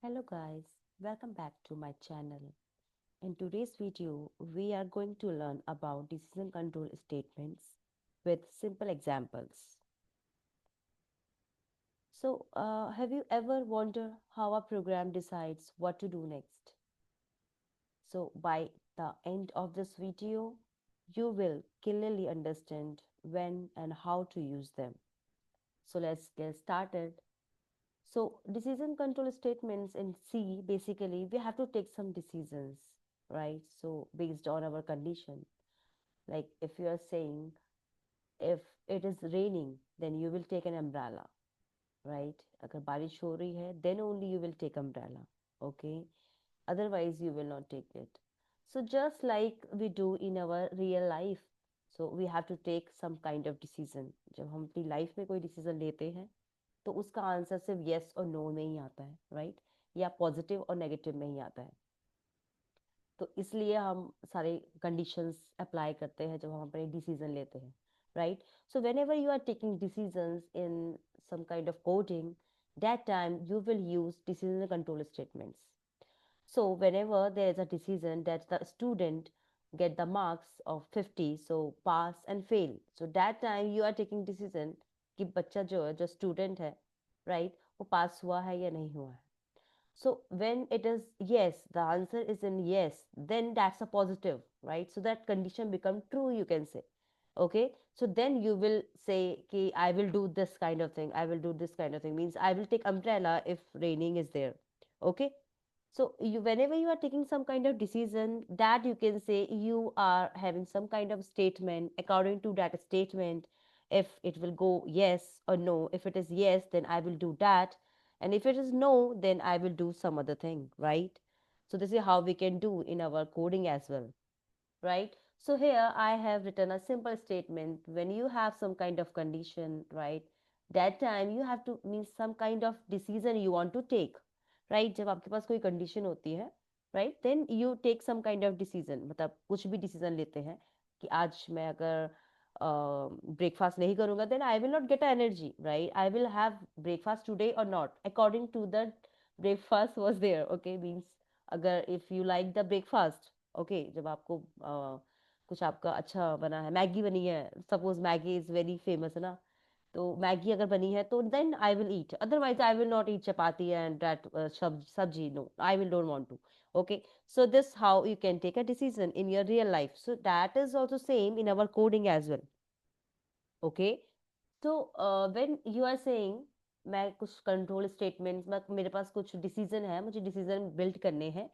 Hello guys, welcome back to my channel. In today's video, we are going to learn about decision control statements with simple examples. Have you ever wondered how a program decides what to do next? So, by the end of this video, you will clearly understand when and how to use them. So, let's get started. So, decision control statements in C, basically, we have to take some decisions, right? So, based on our condition, like if you are saying if it is raining, then you will take an umbrella, right? अगर बारिश हो रही है, then only you will take umbrella, okay? Otherwise, you will not take it. So, just like we do in our real life, so we have to take some kind of decision. जब हम अपनी life में कोई decision लेते हैं तो उसका answer सिर्फ यस और नो में ही आता है, राइट? या पॉजिटिव और नेगेटिव में ही आता है. तो इसलिए हम सारे कंडीशंस अप्लाई करते हैं जब हम अपने डिसीजन लेते हैं, right? So whenever you are taking decisions in some kind of coding, that time you will use decision control statements. So whenever there is a decision that the student get the marks of 50, so pass and fail, so that time you are taking decision कि बच्चा जो है, जो student है, right, वो पास हुआ है या नहीं हुआ है. So when it is yes, the answer is in yes, then that's a positive, right? So that condition become true, you can say. Okay. So then you will say कि I will do this kind of thing. I will do this kind of thing means I will take umbrella if raining is there. Okay. So you, whenever you are taking some kind of decision, that you can say you are having some kind of statement. According to that statement, if it will go yes or no, if it is yes, then I will do that, and if it is no, then I will do some other thing, right? So this is how we can do in our coding as well, right? So here I have written a simple statement. When you have some kind of condition, right, that time you have to mean some kind of decision you want to take, right? जब आपके पास कोई condition होती है, right, then you take some kind of decision. मतलब कुछ भी decision लेते हैं कि आज मैं अगर breakfast नहीं करूँगा, then I will not get energy, right? I will have breakfast today or not according to the breakfast was there. Okay, means अगर if you like the breakfast, okay, जब आपको कुछ आपका अच्छा बना है, मैगी बनी है, suppose Maggi is very famous है ना, तो मैगी अगर बनी है तो then I will eat, otherwise I will not eat chapati and that sabzi, no, I will don't want to. Okay, so this how you can take a decision in your real life, so that is also same in our coding as well. Okay, so when you are saying मैं कुछ control statements, मैं मेरे पास कुछ decision है, मुझे decision build करने हैं,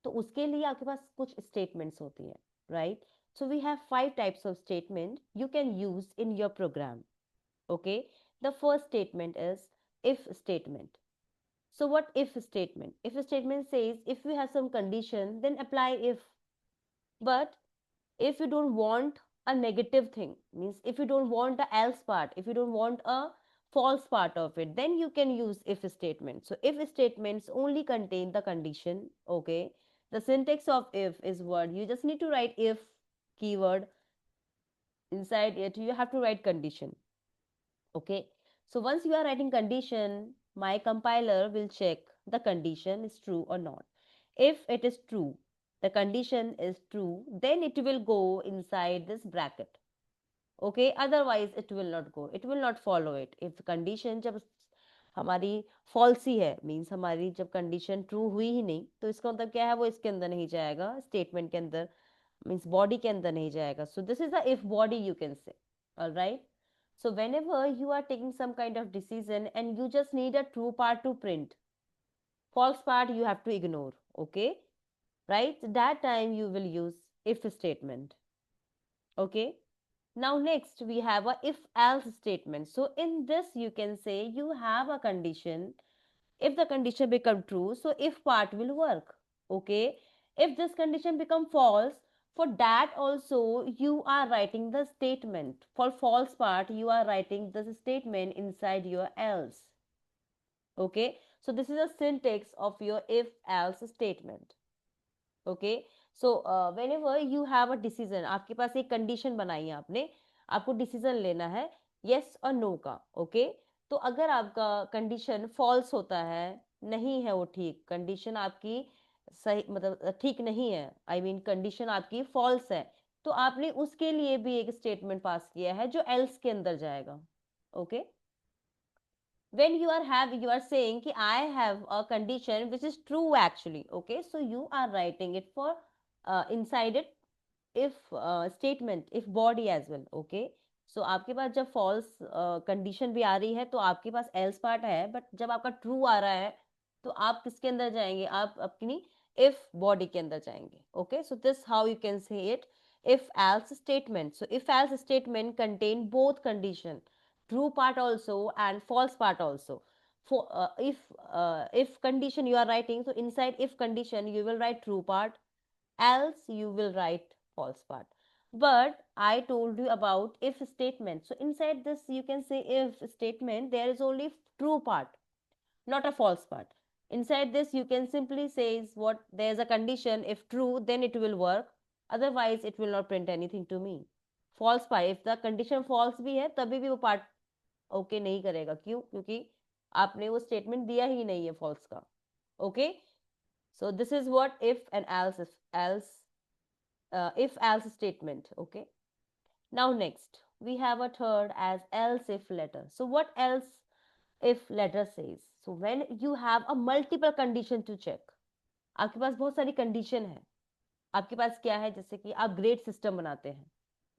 तो उसके लिए आपके पास कुछ स्टेटमेंट्स होती है, right? So we have 5 types of statement you can use in your program. Okay, the first statement is if statement. So what if statement? If a statement says if we have some condition, then apply if. But if you don't want a negative thing, means if you don't want the else part, if you don't want a false part of it, then you can use if statement. So if statements only contain the condition, okay, the syntax of if is word, you just need to write if keyword, inside it you have to write condition. Okay, so once you are writing condition, my compiler will check the condition is true or not. If it is true, the condition is true, then it will go inside this bracket. Okay, otherwise it will not go, it will not follow it. If condition जब हमारी false ही है, means हमारी जब condition true हुई ही नहीं, तो इसका मतलब क्या है, वो इसके अंदर नहीं जाएगा, statement के अंदर, means body के अंदर नहीं जाएगा. So this is the if body, you can say. All right. So whenever you are taking some kind of decision and you just need a true part to print, false part you have to ignore. Okay, right? That time you will use if statement. Okay. Now next we have a if else statement. So in this you can say you have a condition. If the condition become true, so if part will work. Okay. If this condition become false, for that also you are writing the statement. For false part, you are writing this statement inside your else. Okay. So this is a syntax of your if else statement. Okay, so whenever you have a decision, आपके पास एक condition बनाई है आपने, आपको decision लेना है yes और no का. ओके, तो अगर आपका कंडीशन फॉल्स होता है, नहीं है वो ठीक, कंडीशन आपकी सही मतलब ठीक नहीं है, आई मीन कंडीशन आपकी फॉल्स है, तो आपने उसके लिए भी एक स्टेटमेंट पास किया है जो एल्स के अंदर जाएगा. Okay. When you are saying कि I have a condition which is true actually, okay, so you are writing it for inside it if statement, if body as well, okay. So आपके पास जब false condition भी आ रही है तो आपके पास else part है, but जब आपका true आ रहा है तो आप किसके अंदर जाएंगे, आप अपनी if body के अंदर जाएंगे. Okay, so this how you can say it, if else statement. So if else statement contain both condition, true part also and false part also. For if condition you are writing, so inside if condition you will write true part, else you will write false part. But I told you about if statement, so inside this you can say if statement, there is only true part, not a false part. Inside this you can simply say what, there is a condition, if true then it will work, otherwise it will not print anything to me. False part, if the condition false भी है तभी भी वो part okay नहीं करेगा, क्यों, क्योंकि आपने वो स्टेटमेंट दिया ही नहीं है फॉल्स का. Okay. So this is what if and if else statement. Okay. Now next we have a third as else if letter. So what else if letter says? So when you have a multiple condition to check, आपके पास बहुत सारी condition है. आपके पास क्या है, जैसे कि आप ग्रेड सिस्टम बनाते हैं,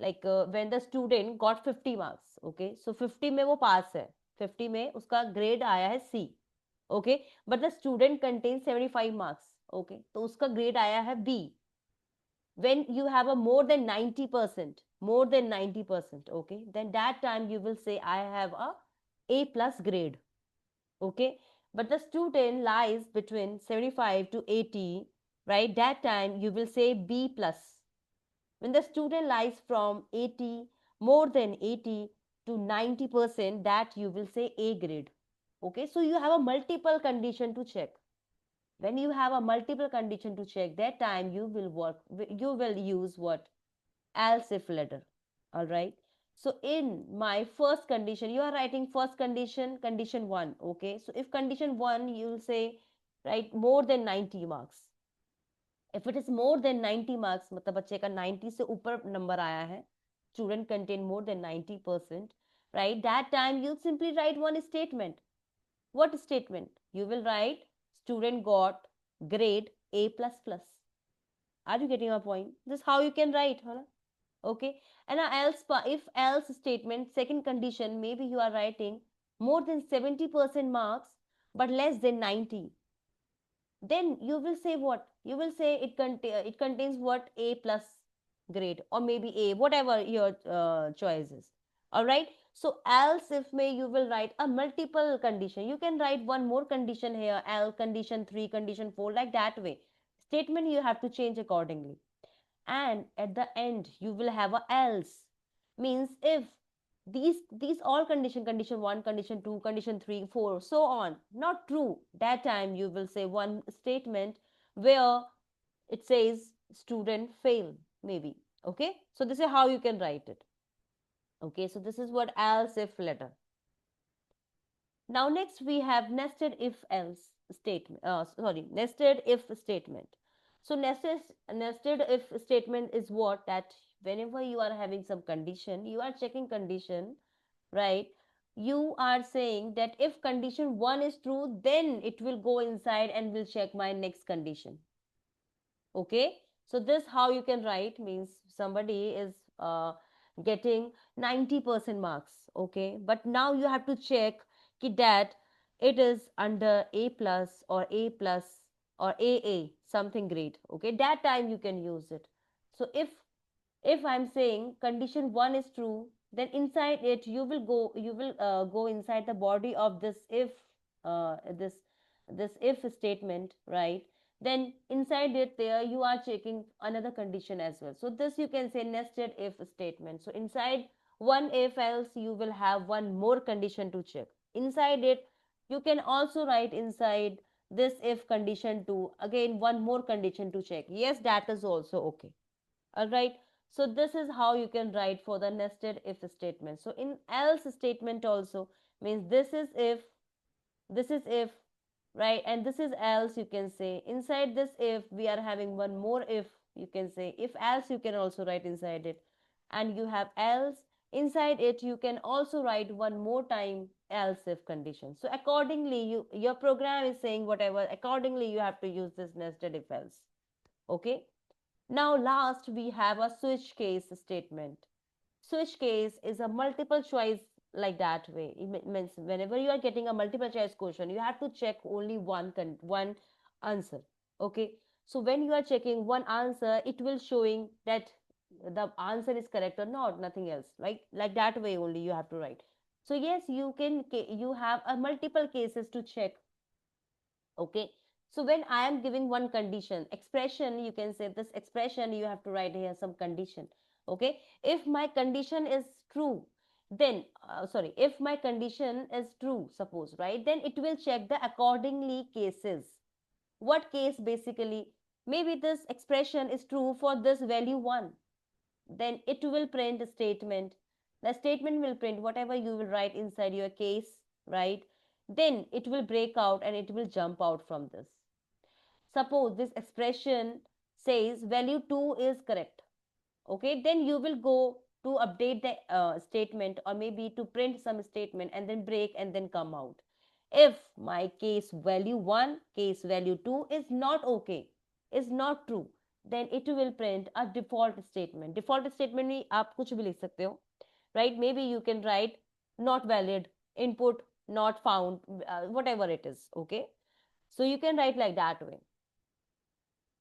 like when the student got 50 marks, okay, so 50 में वो पास है, 50 में उसका ग्रेड आया है C. Okay. But the student contain 75 marks, okay, तो उसका ग्रेड आया है B. when you have a more than 90%, okay, then that time you will say I have a plus grade. Okay. But the student lies between 75 to 80, right, that time you will say B plus. When the student lies from 80, more than 80 to 90%, that you will say A grade. Okay, so you have a multiple condition to check. When you have a multiple condition to check, that time you will use what, else if letter. All right. So in my first condition, you are writing first condition, condition 1. Okay, so if condition 1, you will say, right, more than 90 marks. If it is more than 90 marks, मतलब बच्चे का 90 से ऊपर number आया है, student contain more than 90%, right, that time you simply write one statement. What statement? You will write student got grade A plus plus. Are you getting my point? This is how you can write, huh? Okay. And if else statement, second condition, maybe you are writing more than 70% marks but less than 90. Then you will say what? You will say it contains what, A plus grade, or maybe A, whatever your choice is. All right. So else if may you will write a multiple condition. You can write one more condition here, L condition 3, condition 4, like that way. Statement you have to change accordingly. And at the end you will have a else, means if these all condition 1, condition 2, condition 3, 4, so on, not true, that time you will say one statement where it says student fail, maybe. Okay, so this is how you can write it. Okay, so this is what else if letter. Now next we have nested if else statement, nested if statement. So nested if statement is what, that whenever you are having some condition, you are checking condition, right, you are saying that if condition 1 is true, then it will go inside and will check my next condition. Okay, so this how you can write, means somebody is getting 90% marks, okay, but now you have to check that it is under A plus or A plus or AA something grade. Okay, that time you can use it. So if I'm saying condition 1 is true, then inside it you will go inside the body of this if this if statement, right, then inside it there you are checking another condition as well. So this you can say nested if statement. So inside one if else you will have one more condition to check. Inside it you can also write inside this if condition 2, again one more condition to check. Yes, that is also okay. All right. So this is how you can write for the nested if statement. So in else statement also, means this is if, this is if, right? And this is else, you can say. Inside this if, we are having one more if, you can say. If else, you can also write inside it. And you have else. Inside it, you can also write one more time else if condition. So accordingly, your program is saying whatever, accordingly you have to use this nested if else. Okay. Now last we have a switch case statement. Switch case is a multiple choice, like that way. It means whenever you are getting a multiple choice question, you have to check only one answer. Okay. So when you are checking one answer, it will showing that the answer is correct or not, nothing else. Like that way only you have to write. So yes, you have a multiple cases to check. Okay. So when I am giving one condition expression, you can say this expression, you have to write here some condition. Okay. If my condition is true, then sorry, if my condition is true, suppose, right, then it will check the accordingly cases. What case? Basically, maybe this expression is true for this value 1, then it will print a statement. The statement will print whatever you will write inside your case, right? Then it will break out and it will jump out from this. Suppose this expression says value 2 is correct. Okay, then you will go to update the statement, or maybe to print some statement and then break and then come out. If my case value 1, case value 2 is not okay, is not true, then it will print a default statement. Default statement में आप कुछ भी लिख सकते हो, right? Maybe you can write not valid, input not found, whatever it is. Okay, so you can write like that way.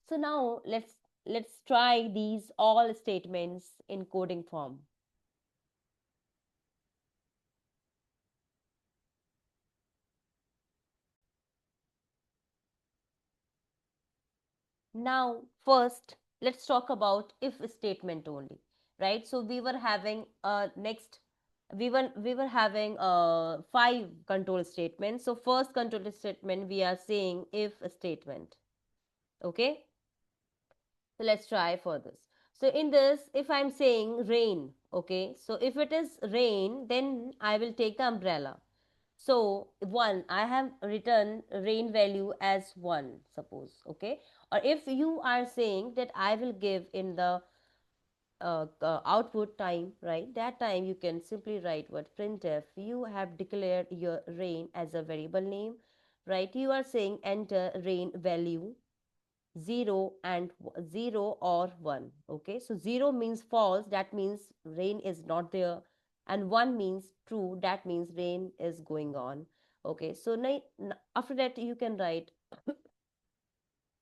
So now let's try these all statements in coding form. Now first let's talk about if statement only, right? So we were having next we were having five control statements. So first control statement we are saying if statement. Okay, so let's try for this. So in this, if I'm saying rain, okay, so if it is rain, then I will take the umbrella. So 1, I have written rain value as 1, suppose. Okay. Or if you are saying that I will give in the output time, right, that time you can simply write what printf, you have declared your rain as a variable name, right? You are saying enter rain value 0 and 0 or 1. Okay, so 0 means false, that means rain is not there, and 1 means true, that means rain is going on. Okay, so after that you can write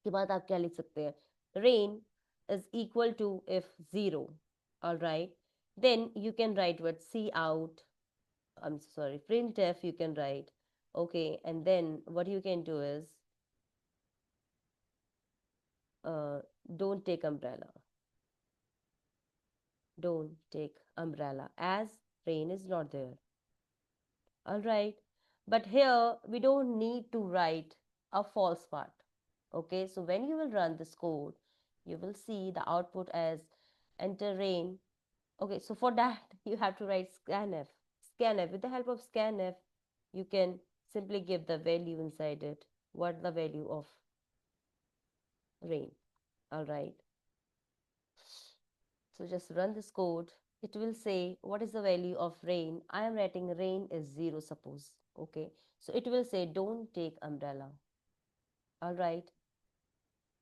के बाद आप क्या लिख सकते हैं, rain is equal to if 0. All right, then you can write what see out, I'm sorry, printf you can write. Okay, and then what you can do is uh, don't take umbrella, don't take umbrella, as rain is not there. All right, but here we don't need to write a false part. Okay, so when you will run this code, you will see the output as enter rain. Okay, so for that you have to write scanf. Scanf, with the help of scanf, you can simply give the value inside it, what the value of rain. All right, so just run this code. It will say what is the value of rain. I am writing rain is 0, suppose. Okay, so it will say don't take umbrella. All right,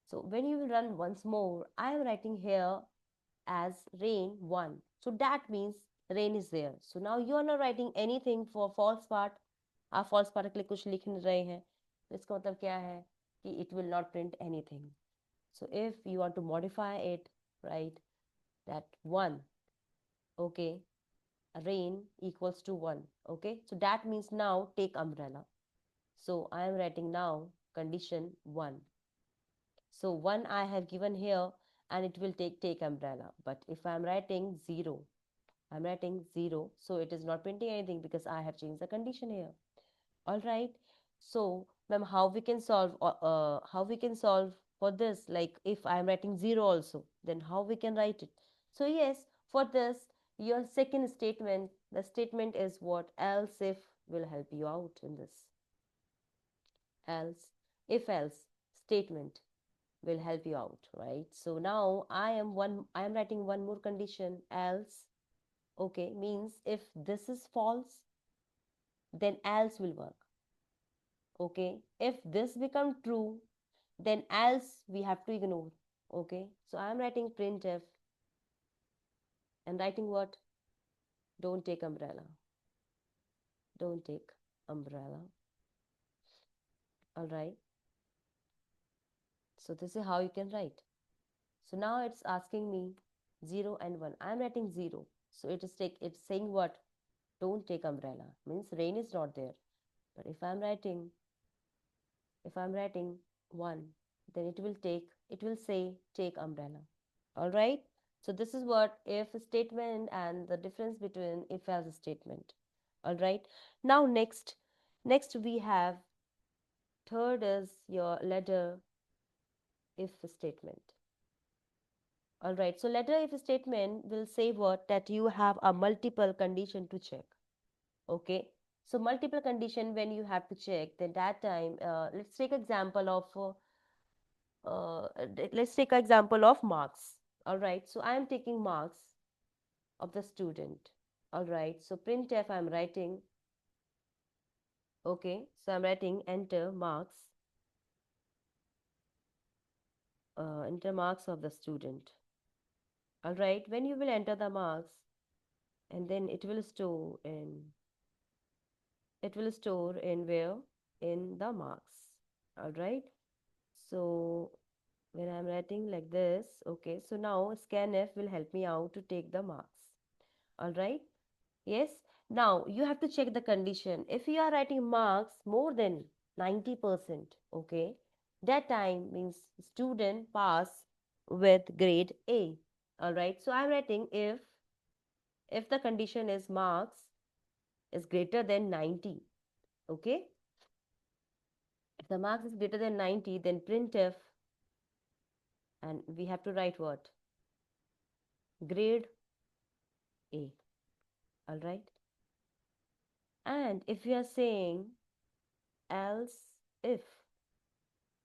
so when you will run once more, I am writing here as rain 1, so that means rain is there. So now you are not writing anything for false part. आप false part के लिए कुछ लिख नहीं रहे हैं, तो इसका मतलब क्या है कि it will not print anything. So if you want to modify it, write that 1. Okay, rain equals to 1. Okay, so that means now take umbrella. So I am writing now condition 1. So 1 I have given here, and it will take umbrella. But if I am writing 0, I'm writing 0, so it is not printing anything because I have changed the condition here. All right, so ma'am, how we can solve for this, like if I'm writing 0 also, then how we can write it? So yes, for this, your second statement, the statement is what else if will help you out in this. else, if else statement will help you out, right? So now I am writing one more condition, else. Okay, means if this is false, then else will work. Okay, if this become true, then else we have to ignore. Okay, so I am writing printf and writing what? Don't take umbrella. Don't take umbrella. All right. So this is how you can write. So now it's asking me 0 and 1. I'm writing 0. So it's saying what? Don't take umbrella. Means rain is not there. But if I'm writing 1, then it will say take umbrella. All right? So this is what if statement and the difference between if else statement. All right? Now next we have third is your letter if statement. All right. So letter if statement will say what? That you have a multiple condition to check. Okay. So multiple condition when you have to check, then that time, let's take example of marks. All right. So I am taking marks of the student. All right. So printf I'm writing. Okay. So I'm writing enter marks of the student. All right. When you will enter the marks, and then it will store in where? In the marks. All right. So when I'm writing like this, okay, so now scanf will help me out to take the marks. All right. Yes. Now you have to check the condition. If you are writing marks more than 90%, okay, that time means student pass with grade A. All right. So I'm writing if the condition is marks is greater than 90. Okay. If the marks is greater than 90, then printf, and we have to write what? Grade A. All right. And if you are saying else if,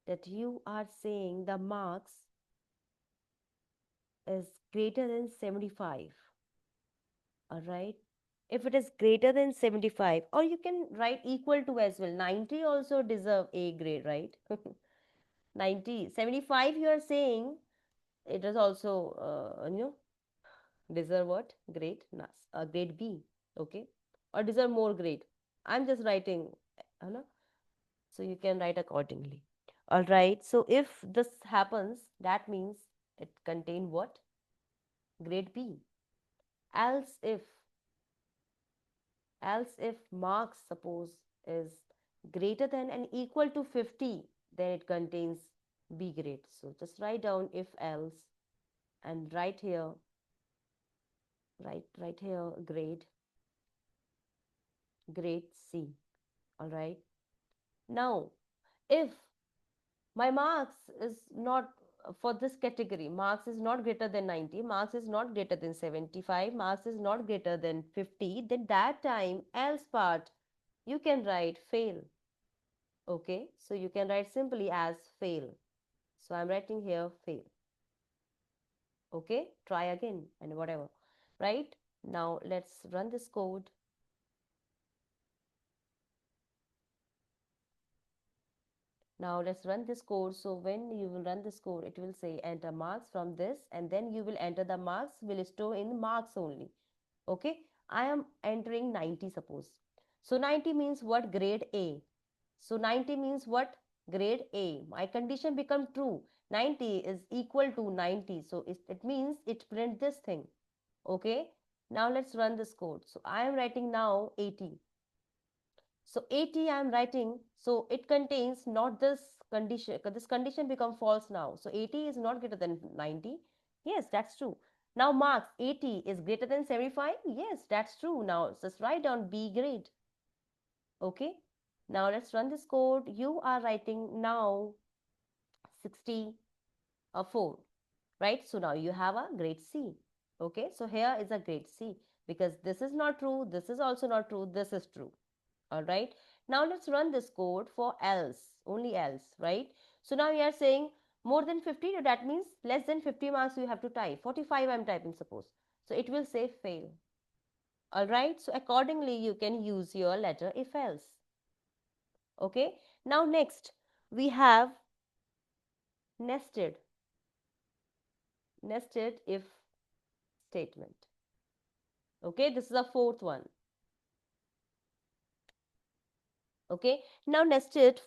that you are saying the marks is greater than 75. All right. If it is greater than 75, or you can write equal to as well. 90 also deserve A grade, right? 90, 75 you are saying it is also, deserve what? Grade? Grade B. Okay. Or deserve more grade. I'm just writing, know, so you can write accordingly. All right. So if this happens, that means it contain what? Grade B. Else if marks suppose is greater than and equal to 50, then it contains B grade. So just write down if else and write here grade C. All right. Now, if my marks is not for this category, marks is not greater than 90, marks is not greater than 75, marks is not greater than 50, then that time else part you can write fail. Okay, so you can write simply as fail. So I'm writing here fail. Okay, try again and whatever. Right, now let's run this code. Now let's run this code. So when you will run this code, it will say enter marks from this, and then you will enter the marks, will store in marks only. Okay, I am entering 90 suppose. So 90 means what? Grade A. So 90 means what? Grade A. My condition become true. 90 is equal to 90. So it means it print this thing. Okay. Now let's run this code. So I am writing now 80. So 80 I am writing. So it contains not this condition. This condition become false now. So 80 is not greater than 90. Yes, that's true. Now marks 80 is greater than 75. Yes, that's true. Now just write down B grade. Okay. Now let's run this code. You are writing now 64, right? So now you have a grade C. Okay. So here is a grade C because this is not true. This is also not true. This is true. All right. Now let's run this code for else, only else, right? So now we are saying more than 50, that means less than 50 marks you have to type. 45 I'm typing, suppose. So it will say fail. All right. So accordingly, you can use your letter if else. Okay. Now next, we have nested, nested if statement. Okay. This is the fourth one. Okay. Now nested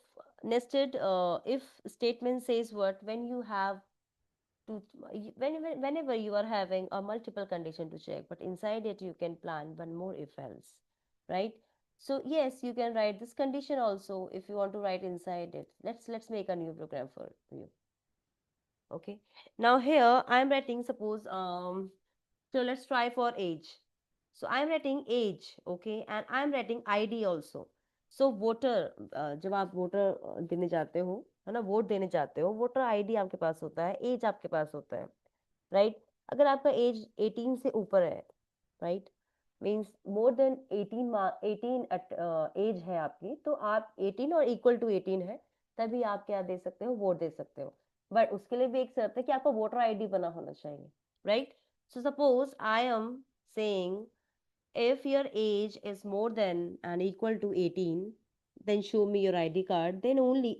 if statement says what? When you have to, whenever you are having a multiple condition to check, but inside it you can plan one more if else, right? So yes, you can write this condition also if you want to write inside it. Let's make a new program for you. Okay. Now here I'm writing, suppose so let's try for age. So I'm writing age, okay, and I'm writing ID also. So voter, जब आप voter देने जाते हो, है ना, vote देने जाते हो, वोटर आईडी आपके पास होता है, एज आपके पास होता है, राइट? अगर आपका एज 18 से ऊपर है, right, means more than 18 18 age है आपकी, तो आप 18 और इक्वल टू 18 है, तभी आप क्या दे सकते हो, वोट दे सकते हो। बट उसके लिए भी एक शर्त है कि आपका वोटर आईडी बना होना चाहिए, right? So suppose I am saying if your age is more than and equal to 18, then show me your id card, then only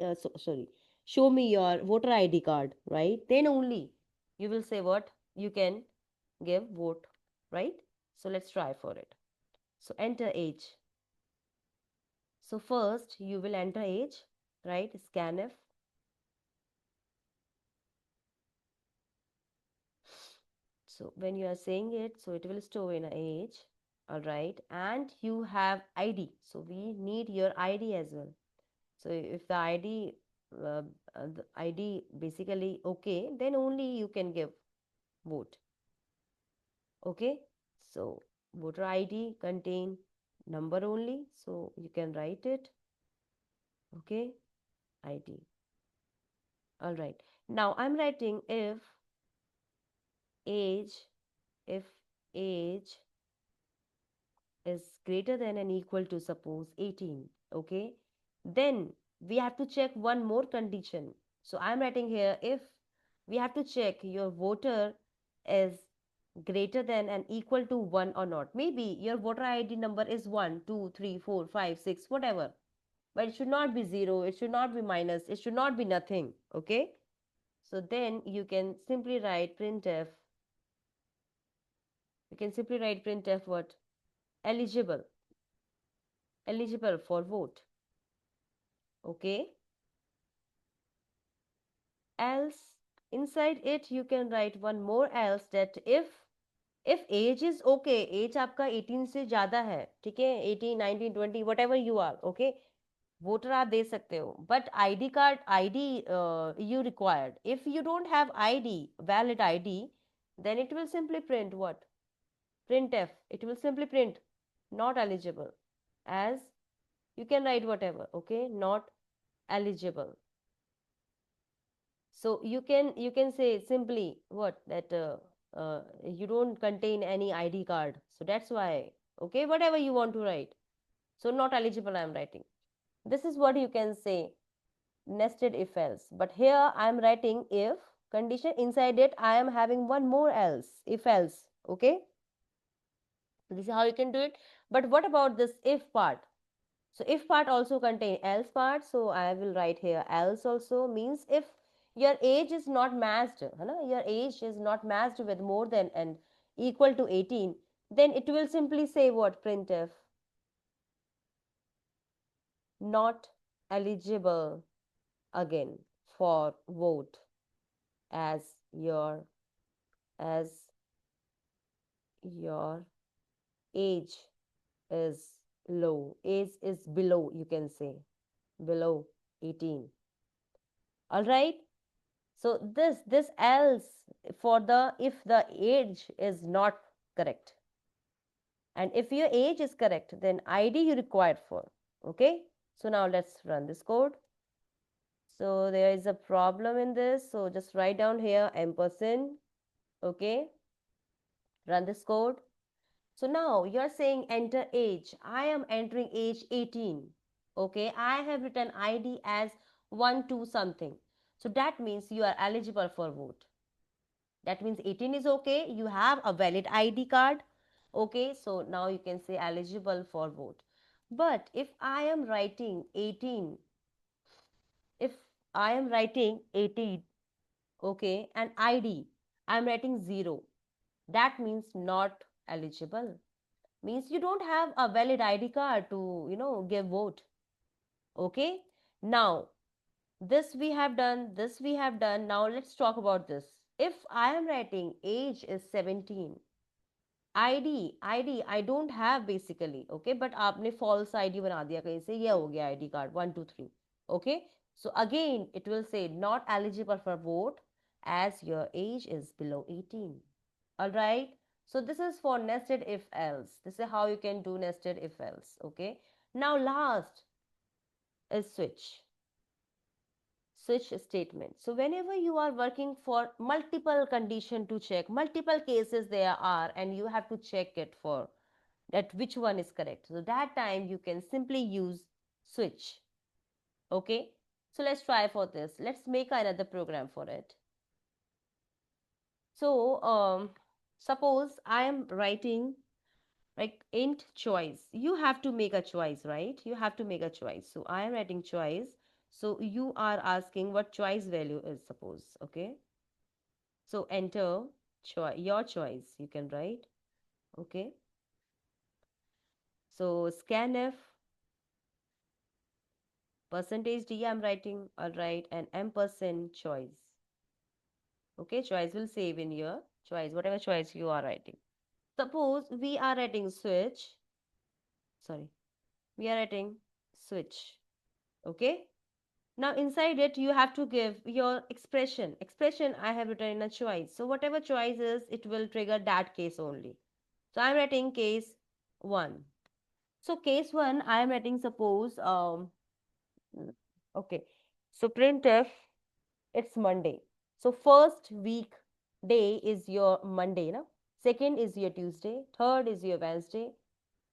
sorry, show me your voter id card, right? Then only you will say what, you can give vote, right? So let's try for it. So enter age. So first you will enter age, right? Scanf. So when you are saying it, so it will store in a age, all right, and you have id, so we need your id as well. So if the id the id basically okay, then only you can give vote. Okay. So voter id contain number only, so you can write it. Okay. id. All right. Now I'm writing age if age is greater than and equal to, suppose, 18. Okay. Then we have to check one more condition. So I'm writing here, if we have to check your voter is greater than and equal to 1 or not. Maybe your voter ID number is 1, 2, 3, 4, 5, 6, whatever. But it should not be 0, it should not be minus, it should not be nothing. Okay. So then you can simply write printf. You can simply write printf what? Eligible. Eligible for vote. Okay. Else, inside it you can write one more else, that if age is okay, age आपका 18 से ज़्यादा है, ठीक है, 18, 19, 20, whatever you are, okay, voter आप दे सकते हो, but ID card, ID you required. If you don't have id, valid id, then it will simply print what? Printf. It will simply print not eligible, as you can write whatever, okay, not eligible. So you can say simply what, that you don't contain any id card, so that's why, okay, whatever you want to write. So not eligible I'm writing. This is what you can say, nested if else. But here I am writing if condition, inside it I am having one more else, if else. Okay, so this is how you can do it. But what about this if part? So if part also contain else part, so I will write here else also, means if your age is not matched, your age is not matched with more than and equal to 18, then it will simply say what? Printf not eligible again for vote, as your as your age is low, age is below, you can say below 18. All right. So this else for the if the age is not correct, and if your age is correct, then id you required for. Okay. So now let's run this code. So there is a problem in this, so just write down here ampersand. Okay, run this code. So now you're saying enter age. I am entering age 18. Okay, I have written ID as 1 2 something. So that means you are eligible for vote. That means 18 is okay. You have a valid ID card. Okay, so now you can say eligible for vote. But if I am writing 18, if I am writing 18, okay, and ID, I am writing 0, that means not eligible. Means you don't have a valid ID card to, give vote. Okay, now this we have done, this we have done. Now let's talk about this. If I am writing age is 17, ID I don't have basically, okay, but आपने false ID बना दिया कहीं से, ये हो गया ID card 1 2 3, okay, so again it will say not eligible for vote as your age is below 18. All right, so this is for nested if else. This is how you can do nested if else. Okay, now last is switch statement. So whenever you are working for multiple condition to check, multiple cases there are, and you have to check it for that which one is correct. So that time you can simply use switch. Okay, so let's try for this. Let's make another program for it. So suppose I am writing like int choice. You have to make a choice, right? You have to make a choice. So I am writing choice. So you are asking what choice value is, suppose. Okay, so enter your choice you can write. Okay, so scanf percentage d I'm writing. All right, and ampersand choice. Okay, choice will save in your choice, whatever choice you are writing. Suppose we are writing switch, sorry, we are writing switch. Okay, now inside it you have to give your expression I have written in a choice. So whatever choice is, it will trigger that case only. So I'm writing case 1. So case 1 I am writing, suppose okay, so printf it's Monday. So first week day is your Monday, na? Second is your Tuesday, third is your Wednesday,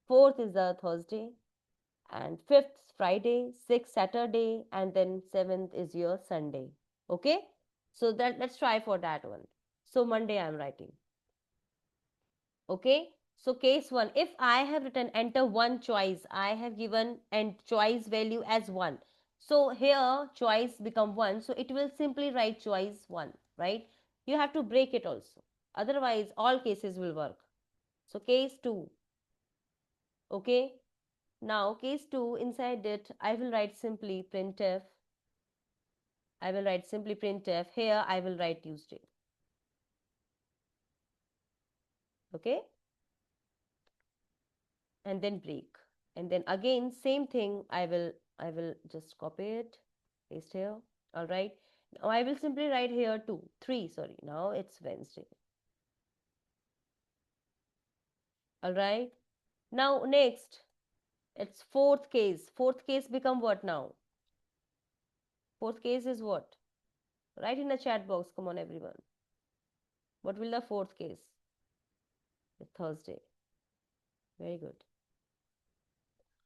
fourth is the Thursday, and fifth Friday, sixth Saturday, and then seventh is your Sunday. Okay, so that let's try for that one. So Monday I'm writing. Okay, so case 1, if I have written enter one choice, I have given and choice value as 1. So here choice become 1, so it will simply write choice 1, right? You have to break it also, otherwise all cases will work. So case 2. Okay, now case 2, inside it I will write simply printf. I will write simply printf. Here I will write Tuesday. Okay, and then break, and then again same thing. I will just copy it, paste here. All right, now I will simply write here 2 3, sorry, now it's Wednesday. All right, now next it's fourth case become what now? Fourth case is what? Write in the chat box, come on everyone. What will the fourth case? It's Thursday. Very good.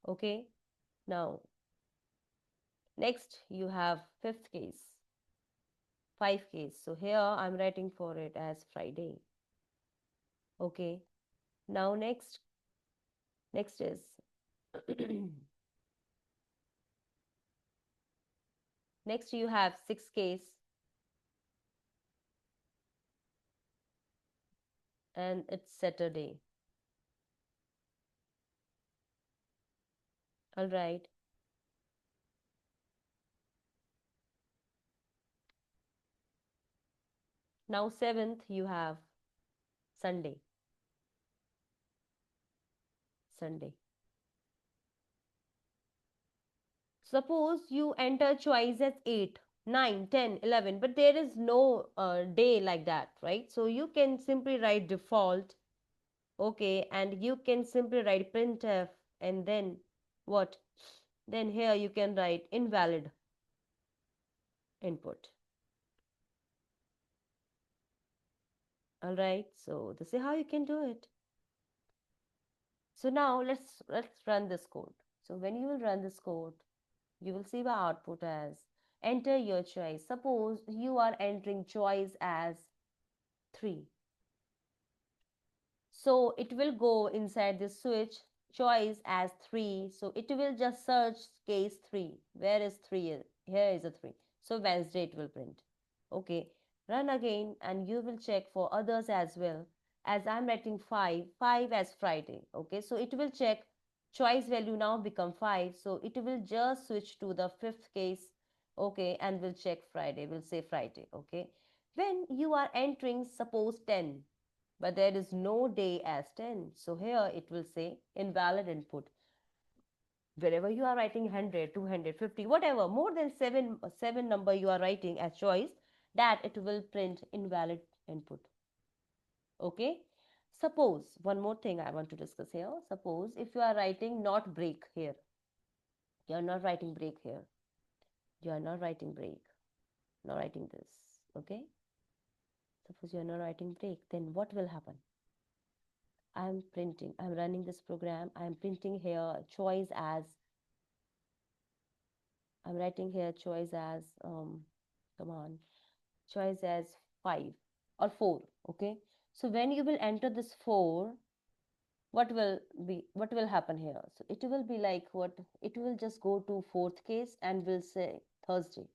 Okay, now next you have fifth case, 5 case. So here I'm writing for it as Friday. Okay, now next is next you have 6 case, and it's Saturday. All right, now 7th you have Sunday. Sunday, suppose you enter choice as 8 9 10 11, but there is no day like that, right? So you can simply write default. Okay, and you can simply write printf, and then what? Then here you can write invalid input. All right, so this is how you can do it. So now let's run this code. So when you will run this code, you will see the output as enter your choice. Suppose you are entering choice as 3. So it will go inside the switch choice as 3. So it will just search case 3. Where is 3? Here is a 3. So Wednesday it will print. Okay. Run again and you will check for others as well. As I'm writing 5, 5 as Friday. Okay. So it will check choice value now become 5. So it will just switch to the fifth case. Okay. And will check Friday. Will say Friday. Okay. When you are entering suppose 10, but there is no day as 10. So here it will say invalid input. Wherever you are writing 100, 250, whatever, more than 7 number you are writing as choice, that it will print invalid input. Okay. Suppose, one more thing I want to discuss here. Suppose if you are writing not break here, you are not writing break here. You are not writing break, not writing this. Okay. Suppose you are not writing break, then what will happen? I'm running this program, I'm printing here choice as, I'm writing here choice as, come on, choice as 5 or 4, okay? So when you will enter this 4, what will happen here? So it will be like what? It will just go to fourth case and will say Thursday.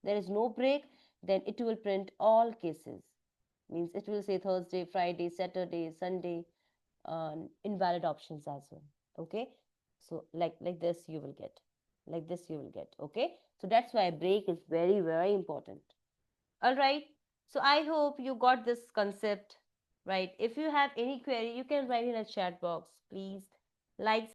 There is no break, then it will print all cases. Means it will say Thursday, Friday, Saturday, Sunday, invalid options as well. Okay. So like this you will get, like this you will get. Okay. So that's why break is very, very important. All right. So I hope you got this concept right. If you have any query, you can write in a chat box. Please like,